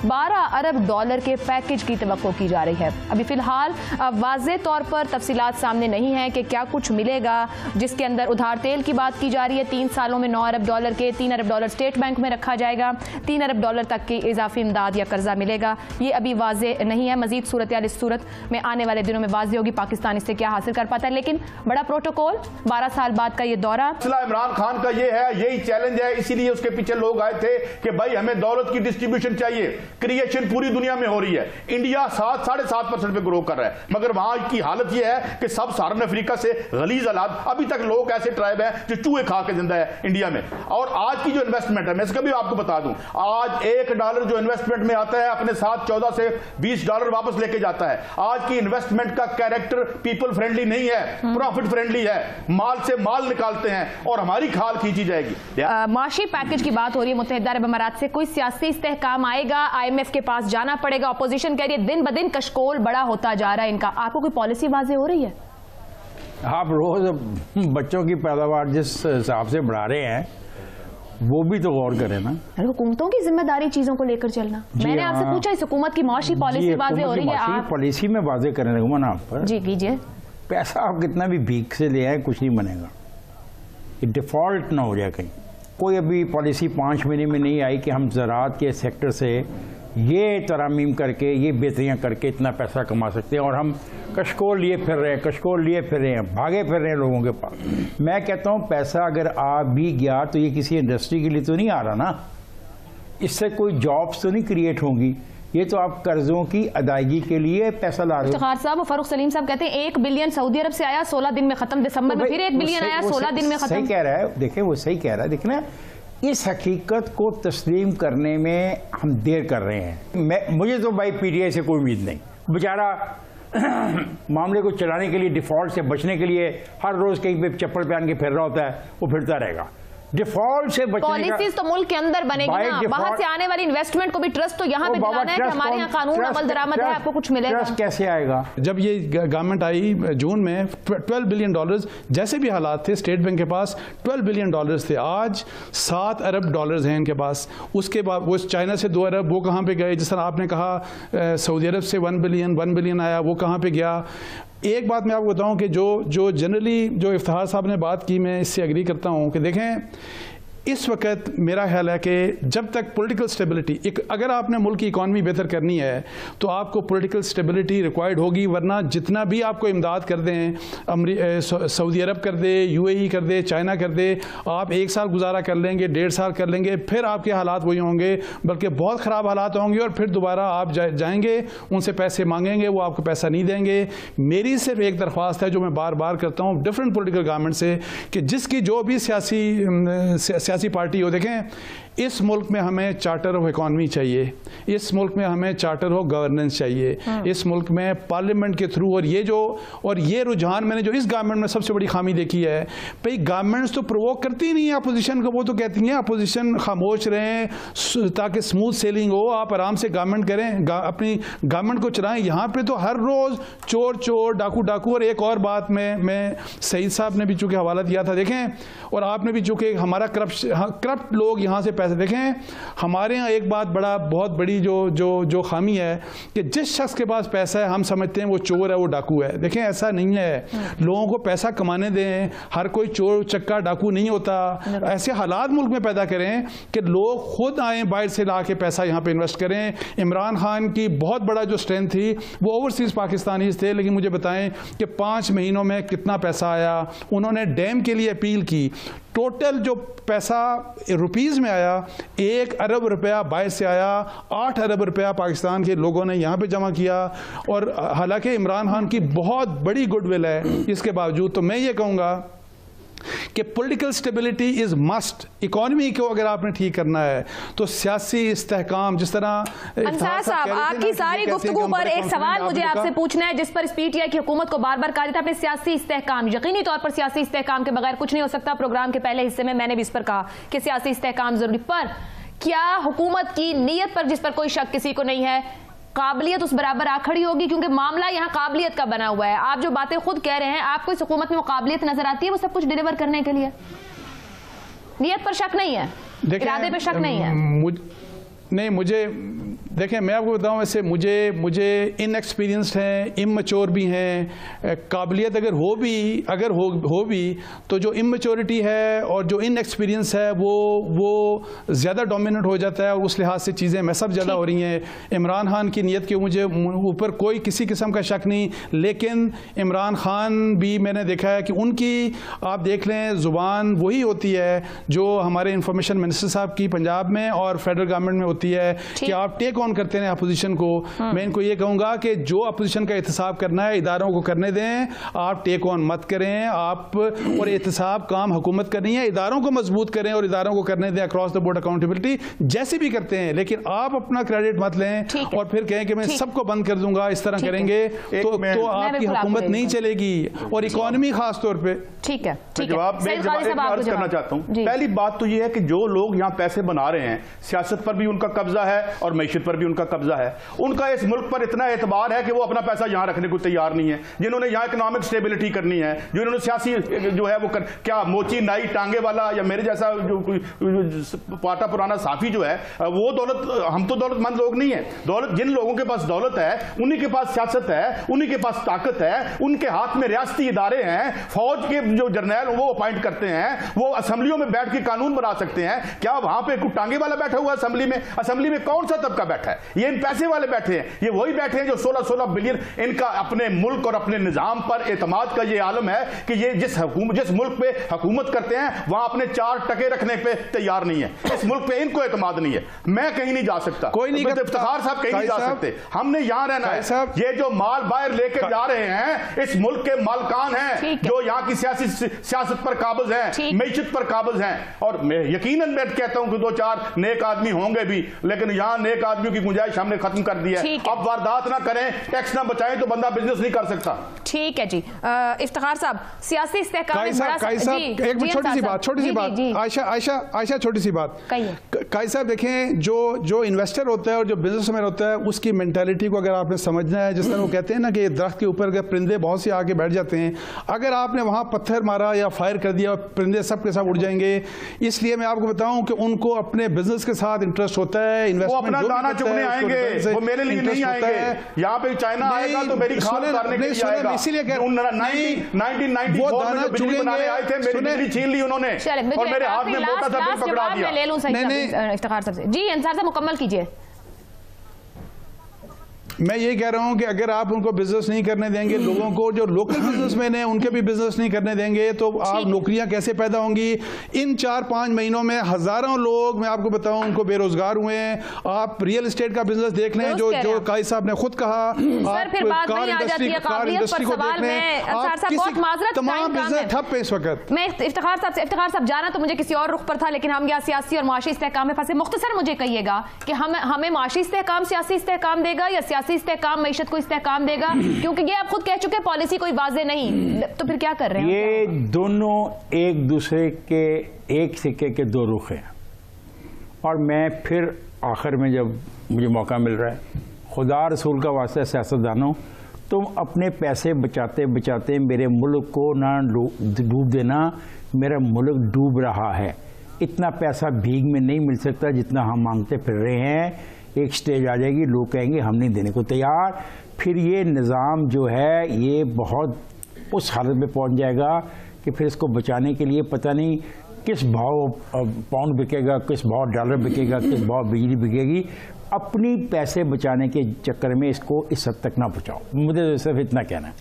12 अरब dollar के package की तवक्को की जा रही है। अभी फिलहाल वाज़ेह तौर पर तफसीलात सामने नहीं है कि क्या कुछ मिलेगा, जिसके अंदर उधार तेल की बात की जा रही है। 3 सालों में 9 अरब डॉलर के 3 अरब डॉलर स्टेट बैंक में रखा जाएगा, 3 अरब डॉलर तक की इजाफी इमदाद या कर्जा मिलेगा। ये अभी वाज़ेह नहीं है। मजीद सूरत इस सूरत में आने वाले दिनों में वाज़ेह होगी पाकिस्तान इससे क्या हासिल कर पाता है। लेकिन बड़ा प्रोटोकॉल, 12 साल बाद का ये दौरा। इमरान खान का ये है, यही चैलेंज है, इसीलिए उसके पीछे लोग आए थे कि भाई हमें दौलत की डिस्ट्रीब्यूशन चाहिए। क्रिएशन पूरी दुनिया में हो रही है, इंडिया 7-7.5% पे ग्रो कर रहा है, मगर वहां की हालत यह है कि सब सारण अफ्रीका से गलीज हालात। अभी तक लोग ऐसे ट्राइब है जो चूहे खा के जिंदा है इंडिया में। और आज की जो इन्वेस्टमेंट है, मैं इसका भी आपको बता दूं, आज $1 जो इन्वेस्टमेंट में आता है अपने साथ 14 से 20 डॉलर वापस लेके जाता है। आज की इन्वेस्टमेंट का कैरेक्टर पीपल फ्रेंडली नहीं है, प्रॉफिट फ्रेंडली है। माल से माल निकालते हैं और हमारी खाल खींची जाएगी। माशी पैकेज की बात हो रही है मुत्तहिदा अरब अमारात से, कोई सियासी इस्तेहकाम आएगा? IMF के पास जाना पड़ेगा? अपोजिशन कह रही है दिन ब दिन कशकोल बड़ा होता जा रहा है इनका। आपको कोई पॉलिसी वाज़ेह हो रही है? आप रोज बच्चों की पैदावार जिस हिसाब से बढ़ा रहे हैं वो भी तो गौर करें ना। हुकूमतों की जिम्मेदारी चीजों को लेकर चलना। मैंने आपसे पूछा इस हुकूमत की माशी पॉलिसी वाज़ेह हो रही है? आप पॉलिसी में वाज़ेह करने लगूंगा ना आप पर। जी कीजिए। पैसा आप कितना भी भीख से ले आए कुछ नहीं बनेगा, डिफॉल्ट ना हो जाए कहीं। कोई अभी पॉलिसी 5 महीने में नहीं आई कि हम ज़राअत के सेक्टर से ये तरामीम करके, ये बेहतरियाँ करके इतना पैसा कमा सकते हैं। और हम कशकोल लिए फिर रहे हैं, कशकोल लिए फिर रहे हैं, भागे फिर रहे हैं लोगों के पास। मैं कहता हूँ पैसा अगर आ भी गया तो ये किसी इंडस्ट्री के लिए तो नहीं आ रहा ना, इससे कोई जॉब्स तो नहीं क्रिएट होंगी। ये तो आप कर्जों की अदायगी के लिए पैसा ला रहे हो। इफ्तिखार साहब, फारूक सलीम साहब कहते हैं 1 बिलियन सऊदी अरब से आया, 16 दिन में खत्म। दिसंबर में फिर 1 बिलियन आया, 16 दिन में खत्म। सही कह रहा है, देखें वो सही कह रहा है। देखें ना, इस हकीकत को तस्लीम करने में हम देर कर रहे हैं। मुझे तो भाई PTI से कोई उम्मीद नहीं। बेचारा मामले को चलाने के लिए, डिफॉल्ट से बचने के लिए हर रोज कहीं पे चप्पल पहन के फिर रहा होता है, वो फिरता रहेगा। डिफॉल्ट से बचने पॉलिसीज तो मुल्क के अंदर बनेगी ना, बाहर से आने वाली इन्वेस्टमेंट को भी ट्रस्ट तो यहाँ पे दिलाना है कि हमारे यहाँ कानून अमल दरामद है, आपको कुछ मिलेगा। ट्रस्ट कैसे आएगा? जब ये गवर्नमेंट आई जून में, $12 बिलियन जैसे भी हालात थे, स्टेट बैंक के पास $12 बिलियन थे। आज $7 अरब हैं इनके पास। उसके बाद वो चाइना से 2 अरब, वो कहाँ पे गए? जिस तरह आपने कहा सऊदी अरब से 1 बिलियन आया, वो कहाँ पे गया? एक बात मैं आपको बताऊं कि जो जनरली जो इफ्तिखार साहब ने बात की, मैं इससे एग्री करता हूं कि देखें, इस वक्त मेरा ख्याल है कि जब तक पॉलिटिकल स्टेबिलिटी, अगर आपने मुल्क की इकॉनमी बेहतर करनी है तो आपको पॉलिटिकल स्टेबिलिटी रिक्वायर्ड होगी, वरना जितना भी आपको इमदाद कर दें, सऊदी अरब कर दे, UAE कर दे, चाइना कर दे, आप 1 साल गुजारा कर लेंगे, 1.5 साल कर लेंगे, फिर आपके हालात वही होंगे, बल्कि बहुत ख़राब हालात होंगे। और फिर दोबारा आप जाएंगे, उनसे पैसे मांगेंगे, वो आपको पैसा नहीं देंगे। मेरी सिर्फ एक दरख्वास्त है जो मैं बार बार करता हूँ डिफरेंट पॉलिटिकल गवर्नमेंट से, कि जिसकी जो भी सियासी पार्टी हो, देखें इस मुल्क में हमें चार्टर ऑफ इकॉनमी चाहिए, इस मुल्क में हमें चार्टर ऑफ गवर्नेंस चाहिए, इस मुल्क में पार्लियामेंट के थ्रू। और ये रुझान मैंने जो इस गवर्नमेंट में सबसे बड़ी खामी देखी है, भाई गवर्नमेंट्स तो प्रोवोक करती ही नहीं है अपोजिशन को। वो तो कहती हैं अपोजिशन खामोश रहें ताकि स्मूथ सेलिंग हो, आप आराम से गवर्नमेंट करें, अपनी गवर्नमेंट को चलाएं। यहाँ पे तो हर रोज चोर डाकू। और एक और बात मैं सईद साहब ने भी चूंकि हवाला दिया था, देखें, और आपने भी चूंकि हमारा करप्ट लोग यहाँ से पैसे, देखें हमारे यहाँ एक बात बहुत बड़ी जो खामी है कि जिस शख्स के पास पैसा है हम समझते हैं वो चोर है, वो डाकू है। देखें ऐसा नहीं है, लोगों को पैसा कमाने दें, हर कोई चोर चक्का डाकू नहीं होता। ऐसे हालात मुल्क में पैदा करें कि लोग खुद आए, बाहर से ला के पैसा यहाँ पे इन्वेस्ट करें। इमरान खान की बहुत बड़ा जो स्ट्रेंथ थी वो ओवरसीज पाकिस्तानीज थे, लेकिन मुझे बताएं कि 5 महीनों में कितना पैसा आया। उन्होंने डैम के लिए अपील की, टोटल जो पैसा रुपीस में आया 1 अरब रुपया बाहर से आया, 8 अरब रुपया पाकिस्तान के लोगों ने यहाँ पे जमा किया। और हालांकि इमरान खान की बहुत बड़ी गुडविल है, इसके बावजूद तो मैं ये कहूँगा कि political stability is must. Economy को अगर आपने ठीक करना है तो सियासी इस्तेहकाम, जिस तरह अंसार साहब आपकी सारी गुफ्तगू पर एक सवाल मुझे आपसे पूछना है, जिस पर PTI की हुकूमत को बार बार कहा जाता है अपने सियासी इस्तेहकाम। यकीनी तौर पर सियासी इस्तेहकाम के बगैर कुछ नहीं हो सकता। प्रोग्राम के पहले हिस्से में मैंने भी इस पर कहा कि सियासी इस्तेहकाम जरूरी, पर क्या हुकूमत की नीयत पर, जिस पर कोई शक किसी को नहीं है, काबिलियत उस बराबर आ खड़ी होगी? क्योंकि मामला यहाँ काबिलियत का बना हुआ है। आप जो बातें खुद कह रहे हैं, आपको इस हुकूमत में वो काबिलियत नजर आती है वो सब कुछ डिलीवर करने के लिए? नीयत पर शक नहीं है, इरादे पे शक नहीं है? नहीं, मुझे देखें, मैं आपको बताऊं, वैसे मुझे इनएक्सपीरियंस्ड हैं, इमैच्योर भी हैं, काबिलियत अगर हो भी तो जो इमैच्योरिटी है और जो इनएक्सपीरियंस है वो ज़्यादा डोमिनेट हो जाता है और उस लिहाज से चीज़ें मैसअप ज़्यादा हो रही हैं। इमरान खान की नीयत के मुझे ऊपर कोई किसी किस्म का शक नहीं, लेकिन इमरान खान भी मैंने देखा है कि उनकी आप देख लें ज़ुबान वही होती है जो हमारे इंफॉर्मेशन मिनिस्टर साहब की पंजाब में और फेडरल गवर्नमेंट में होती है कि आप टेक ऑन करते हैं अपोजिशन को। मैं इनको ये कहूँगा कि जो अपोजिशन का एहतसाब करना है इदारों को करने दें, आप टेक ऑन मत करें। आप और एहतसाब काम हुकूमत करनी है, इदारों को मजबूत करें और इदारों को करने दें अक्रॉस द बोर्ड अकाउंटेबिलिटी जैसे भी करते हैं, लेकिन आप अपना क्रेडिट मत लें और फिर कहें कि मैं सबको बंद कर दूंगा, इस तरह करेंगे तो आपकी हुकूमत नहीं चलेगी और इकोनॉमी खास तौर पे। ठीक है, जवाब अर्ज करना चाहता हूं। पहली बात तो यह है कि जो लोग यहां पैसे बना रहे हैं, सियासत पर भी उनका कब्जा है और मैशत पर भी उनका कब्जा है। उनका इस मुल्क पर इतना एतबार है कि वो अपना पैसा यहां रखने को तैयार नहीं है। जिन्होंने यहां इकोनॉमिक स्टेबिलिटी करनी है, जिन्होंने सियासी जो है वो क्या मोची नाई टांगे वाला या मेरे जैसा जो पाटा पुराना साफी जो है वो दौलत, हम तो दौलतमंद लोग नहीं है। दौलत जिन लोगों के पास दौलत है, उन्हीं के पास सियासत है, उन्हीं के पास ताकत है, उनके हाथ में रियासती इदारे हैं, फौज के जो जर्नैल वो अपॉइंट करते हैं, वो असेंबलियों में बैठ के कानून बना सकते हैं। क्या वहां पे कुछ टांगे वाला बैठा हुआ असेंबली में? असेंबली में कौन सा तबका बैठा है? ये इन पैसे वाले बैठे हैं। ये वही बैठे हैं जो 16-16 बिलियन, इनका अपने मुल्क और अपने निजाम पर एतमाद का ये आलम है कि ये जिस मुल्क पे हुकूमत करते हैं वहां अपने 4 टके रखने पे तैयार नहीं है। इस मुल्क पे इनको एतमाद नहीं है। मैं कहीं नहीं जा सकता, कोई नहीं, इफ्तिखार साहब कहीं नहीं जा सकते। हमने यहां रहना है। ये जो माल बाहर लेके जा रहे हैं इस मुल्क के मालकान हैं जो यहाँ की सियासत पर काबिज हैं, मैशत पर काबिज हैं। और मैं यकीनन मैं कहता हूं कि 2-4 नेक आदमी होंगे भी, लेकिन यहां नेक आदमियों की गुंजाइश हमने खत्म कर दी है। अब वारदात ना करें, टैक्स ना बचाएं तो बंदा बिजनेस नहीं कर सकता। ठीक है जी। इफ्तिखार साहब, सियासी इस्तेहकाम एक छोटी सी बात आयशा छोटी सी बात काई साहब, देखें जो इन्वेस्टर होता है और जो बिजनेसमैन होता है उसकी मेंटालिटी को अगर आपने समझना है, जिस तरह वो कहते हैं ना कि दरख्त के ऊपर के परिंदे बहुत से आके बैठ जाते हैं, अगर आपने वहां पत्थर मारा या फायर कर दिया परिंदे सब के सब उड़ जाएंगे। इसलिए मैं आपको बताऊं कि उनको अपने बिजनेस के साथ इंटरेस्ट होता है, इन्वेस्टमेंट अपना दाना चुगने आएंगे, वो मेरे लिए नहीं आएंगे। यहाँ पे चाइना आएगा तो मेरी खाल उतारने के लिए आएगा। इसीलिए 1994 में बिजली बनाने आए थे, मेरी बिजली छीन ली उन्होंने और मेरे हाथ में मोटा सा बिल पकड़ा दिया। ले लूं इफ्तिखार साहब से। जी अंसार साहब मुकम्मल कीजिए। मैं ये कह रहा हूं कि अगर आप उनको बिजनेस नहीं करने देंगे, लोगों को जो लोकल बिजनेसमैन हैं उनके भी बिजनेस नहीं करने देंगे, तो आप नौकरियां कैसे पैदा होंगी? इन 4-5 महीनों में हजारों लोग, मैं आपको बताऊं, उनको बेरोजगार हुए हैं। आप रियल एस्टेट का बिजनेस देख लें, जो काई साहब ने खुद कहा, कार इंडस्ट्री को देख लें, तमाम बिजनेस ठप है इस वक्त। मैं इफ्तिखार साहब जाना तो मुझे किसी और रुख पर था, लेकिन हम यहाँ सियासी और माशी इस्तेहकाम में फंसे। मुख्तसर मुझे कहिएगा कि हमें माशी इस्तेहकाम सियासी इस्तेहकाम देगा या सियासी इस्तेहकाम मैशत को इस्तेहकाम देगा? क्योंकि ये आप खुद कह चुके पॉलिसी कोई वाज़ेह नहीं, तो फिर क्या कर रहे हैं? ये दोनों एक दूसरे के एक सिक्के के 2 रुख हैं। और मैं फिर आखिर में जब मुझे मौका मिल रहा है, खुदा रसूल का वास्ता सियासतदानों, तुम अपने पैसे बचाते बचाते मेरे मुल्क को ना डूब देना। मेरा मुल्क डूब रहा है। इतना पैसा भीख में नहीं मिल सकता जितना हम मांगते फिर रहे हैं। एक स्टेज आ जाएगी, लोग कहेंगे हम नहीं देने को तैयार, फिर ये निज़ाम जो है ये बहुत उस हालत में पहुंच जाएगा कि फिर इसको बचाने के लिए पता नहीं किस भाव पाउंड बिकेगा, किस भाव डॉलर बिकेगा, किस भाव बिजली बिकेगी। अपनी पैसे बचाने के चक्कर में इसको इस हद तक ना पहुंचाओ। मुझे सिर्फ इतना कहना है।